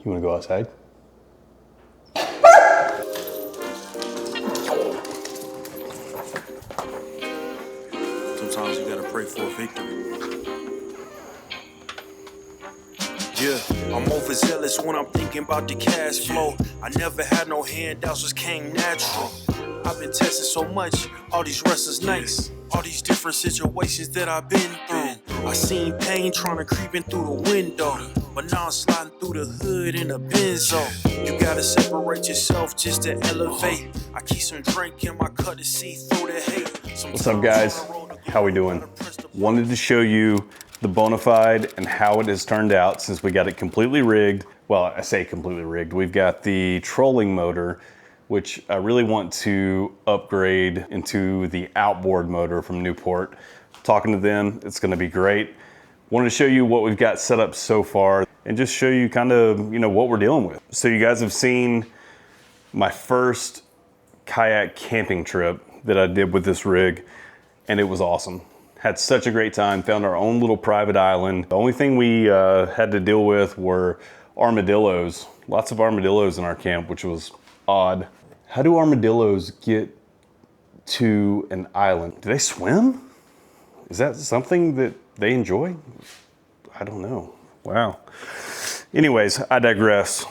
You wanna go outside? Sometimes you gotta pray for a victory. Yeah, I'm overzealous when I'm thinking about the cash flow. I never had no handouts, just came natural. I've been testing so much, all these restless nights, all these different situations that I've been through. I seen pain trying to creep in through the window, but now I'm sliding through the hood in a Benzo. You gotta separate yourself just to elevate. I keep some drink in my cup to see through the hate. What's up, guys? How we doing? Wanted to show you the Bonafide and how it has turned out since we got it completely rigged. Well, I say completely rigged. We've got the trolling motor, which I really want to upgrade into the outboard motor from Newport. Talking to them, it's gonna be great. Wanted to show you what we've got set up so far and just show you kind of, what we're dealing with. So you guys have seen my first kayak camping trip that I did with this rig, and it was awesome. Had such a great time, found our own little private island. The only thing we had to deal with were armadillos. Lots of armadillos in our camp, which was odd. How do armadillos get to an island? Do they swim? Is that something that they enjoy? I don't know. Wow. Anyways, I digress.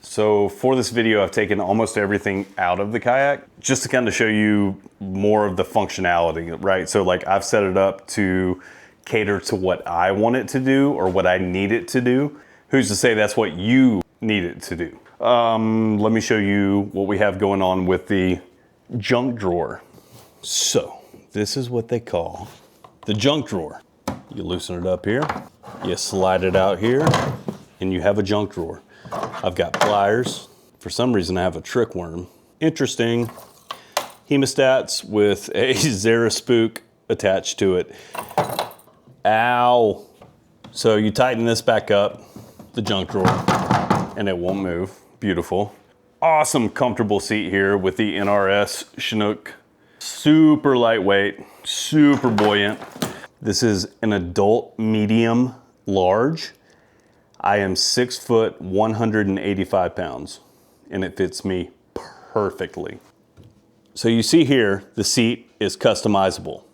So for this video, I've taken almost everything out of the kayak just to kind of show you more of the functionality, right? So like I've set it up to cater to what I want it to do or what I need it to do. Who's to say that's what you need it to do? Let me show you what we have going on with the junk drawer. So this is what they call the junk drawer. You loosen it up here, you slide it out here, and you have a junk drawer. I've got pliers. For some reason, I have a trick worm. Interesting. Hemostats with a Xeraspook attached to it. Ow. So you tighten this back up, the junk drawer, and it won't move. Beautiful. Awesome, comfortable seat here with the NRS Chinook. Super lightweight, super buoyant. This is an adult medium large. I am 6 foot, 185 pounds, and it fits me perfectly. So you see here, the seat is customizable,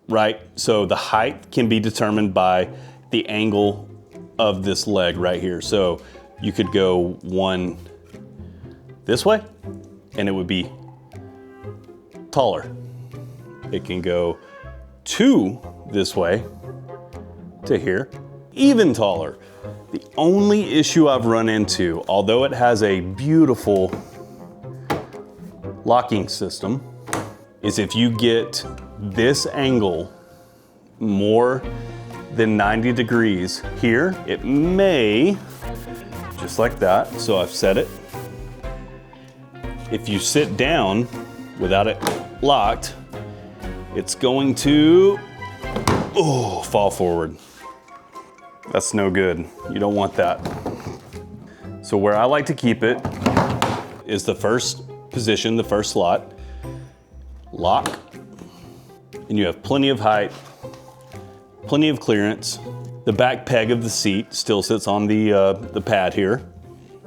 right? So the height can be determined by the angle of this leg right here. So you could go one this way, and it would be taller. It can go two this way to here, even taller. The only issue I've run into, although it has a beautiful locking system, is if you get this angle more than 90 degrees here, it may, just like that, so I've set it. If you sit down without it locked, it's going to, fall forward. That's no good. You don't want that. So where I like to keep it is the first position, the first slot. Lock. And you have plenty of height, plenty of clearance. The back peg of the seat still sits on the pad here.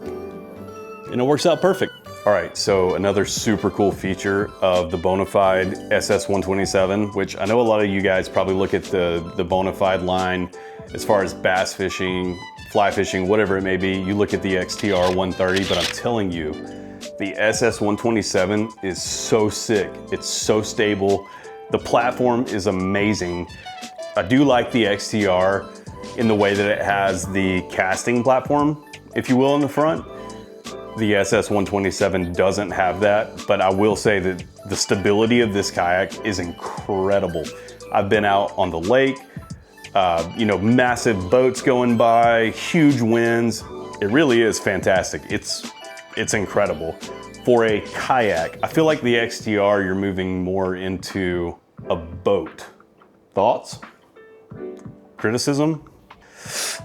And it works out perfect. All right, so another super cool feature of the Bonafide SS127, which I know a lot of you guys probably look at the Bonafide line as far as bass fishing, fly fishing, whatever it may be. You look at the XTR 130, but I'm telling you, the SS127 is so sick. It's so stable. The platform is amazing. I do like the XTR in the way that it has the casting platform, if you will, in the front. The SS127 doesn't have that, but I will say that the stability of this kayak is incredible. I've been out on the lake, massive boats going by, huge winds. It really is fantastic. It's incredible. For a kayak, I feel like the XTR, you're moving more into a boat. Thoughts? Criticism?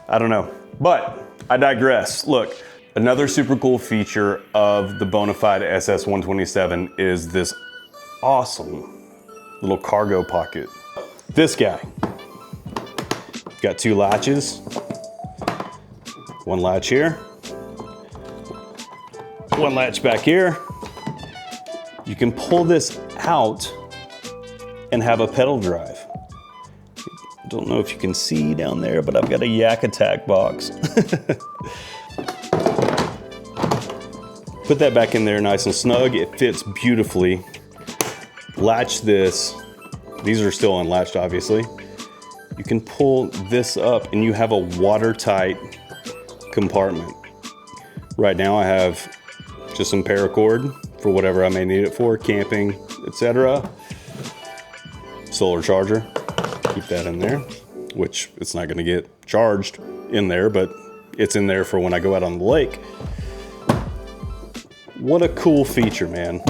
I don't know, but I digress. Look. Another super cool feature of the Bonafide SS127 is this awesome little cargo pocket. This guy, got two latches, one latch here, One latch back here. You can pull this out and have a pedal drive. Don't know if you can see down there, but I've got a Yak Attack box. Put that back in there nice and snug. It fits beautifully. Latch this. These are still unlatched, obviously. You can pull this up and you have a watertight compartment. Right now I have just some paracord for whatever I may need it for, camping, etc. Solar charger, keep that in there, which it's not gonna get charged in there, but it's in there for when I go out on the lake. What a cool feature, man.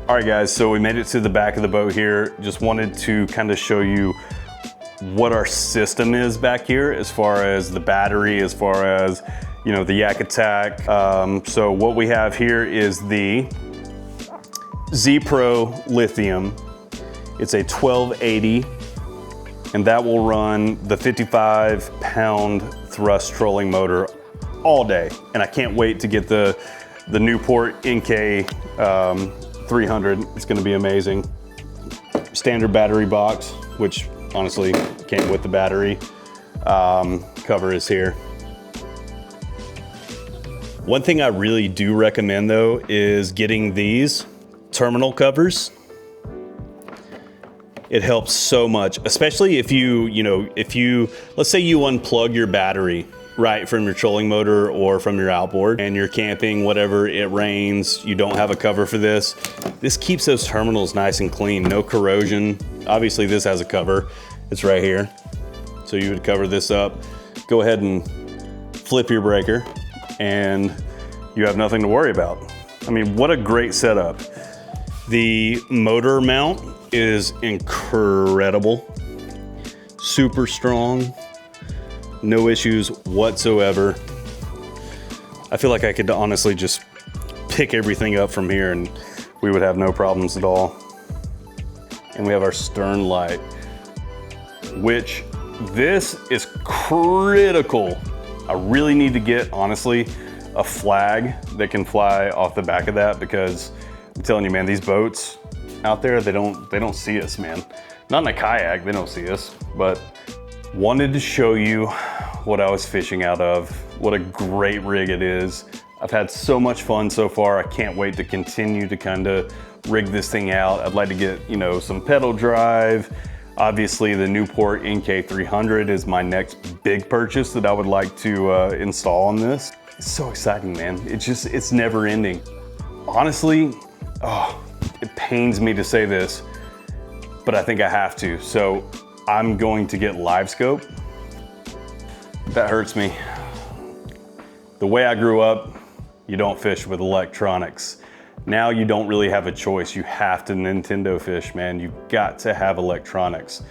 All right guys, so we made it to the back of the boat here. Just wanted to kind of show you what our system is back here as far as the battery, as far as, you know, the Yak Attack. So what we have here is the Z Pro Lithium. It's a 1280, and that will run the 55-pound thrust trolling motor all day. And I can't wait to get the Newport NK 300. It's gonna be amazing. Standard battery box, which honestly came with the battery. Cover is here. One thing I really do recommend though is getting these terminal covers. It helps so much, especially if let's say you unplug your battery right from your trolling motor or from your outboard and you're camping, whatever, it rains, you don't have a cover for this. This keeps those terminals nice and clean, no corrosion. Obviously this has a cover, it's right here. So you would cover this up, go ahead and flip your breaker and you have nothing to worry about. I mean, what a great setup. The motor mount is incredible, super strong. No issues whatsoever. I feel like I could honestly just pick everything up from here and we would have no problems at all. And we have our stern light, which this is critical. I really need to get, honestly, a flag that can fly off the back of that, because I'm telling you, man, these boats out there, they don't see us, man. Not in a kayak, they don't see us, but wanted to show you what I was fishing out of. What a great rig it is. I've had so much fun so far. I can't wait to continue to kind of rig this thing out. I'd like to get, you know, some pedal drive. Obviously the Newport NK 300 is my next big purchase that I would like to install on this. It's so exciting, man. It's never ending. Honestly, oh, it pains me to say this, but I think I have to. So I'm going to get live scope. That hurts me. The way I grew up, you don't fish with electronics. Now you don't really have a choice. You have to Nintendo fish, man. You've got to have electronics.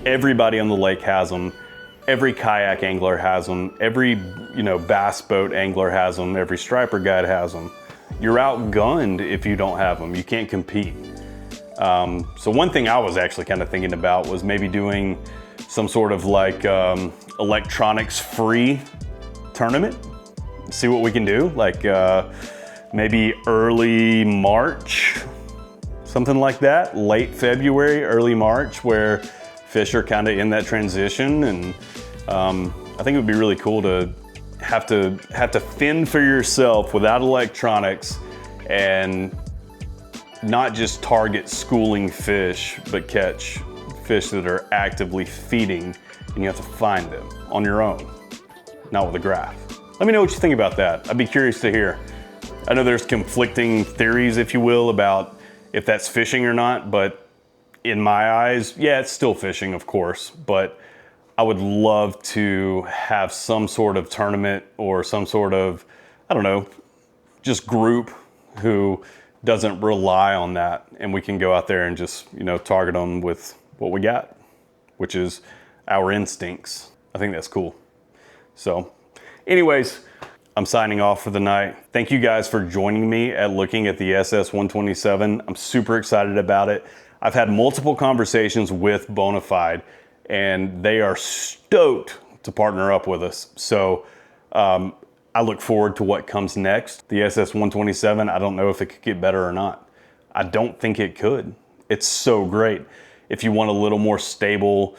Everybody on the lake has them. Every kayak angler has them. Every, you know, bass boat angler has them. Every striper guide has them. You're outgunned if you don't have them. You can't compete. So one thing I was actually kind of thinking about was maybe doing some sort of like electronics free tournament. See what we can do. Like maybe early March, something like that. Late February, early March, where fish are kind of in that transition. And I think it would be really cool to have to fend for yourself without electronics and not just target schooling fish, but catch fish that are actively feeding, and you have to find them on your own, not with a graph. Let me know what you think about that. I'd be curious to hear. I know there's conflicting theories, if you will, about if that's fishing or not, but in my eyes, yeah, it's still fishing, of course, but I would love to have some sort of tournament or some sort of, I don't know, just group who doesn't rely on that, and we can go out there and just, you know, target them with what we got, which is our instincts. I think that's cool. So anyways, I'm signing off for the night. Thank you guys for joining me at looking at the SS-127. I'm super excited about it. I've had multiple conversations with Bonafide, and they are stoked to partner up with us. So I look forward to what comes next. The SS-127, I don't know if it could get better or not. I don't think it could. It's so great. If you want a little more stable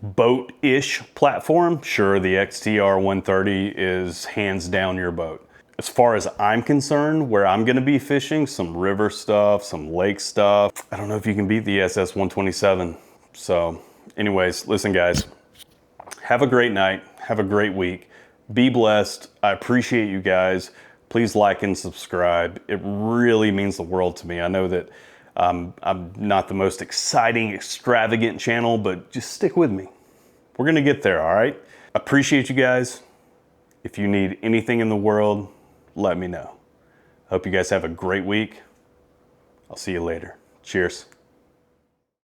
boat-ish platform, sure, the XTR 130 is hands down your boat. As far as I'm concerned, where I'm gonna be fishing, some river stuff, some lake stuff, I don't know if you can beat the SS-127. So anyways, listen guys, have a great night, have a great week, be blessed. I appreciate you guys. Please like and subscribe. It really means the world to me. I know that I'm not the most exciting, extravagant channel, but just stick with me. We're gonna get there, all right? Appreciate you guys. If you need anything in the world, let me know. Hope you guys have a great week. I'll see you later. Cheers.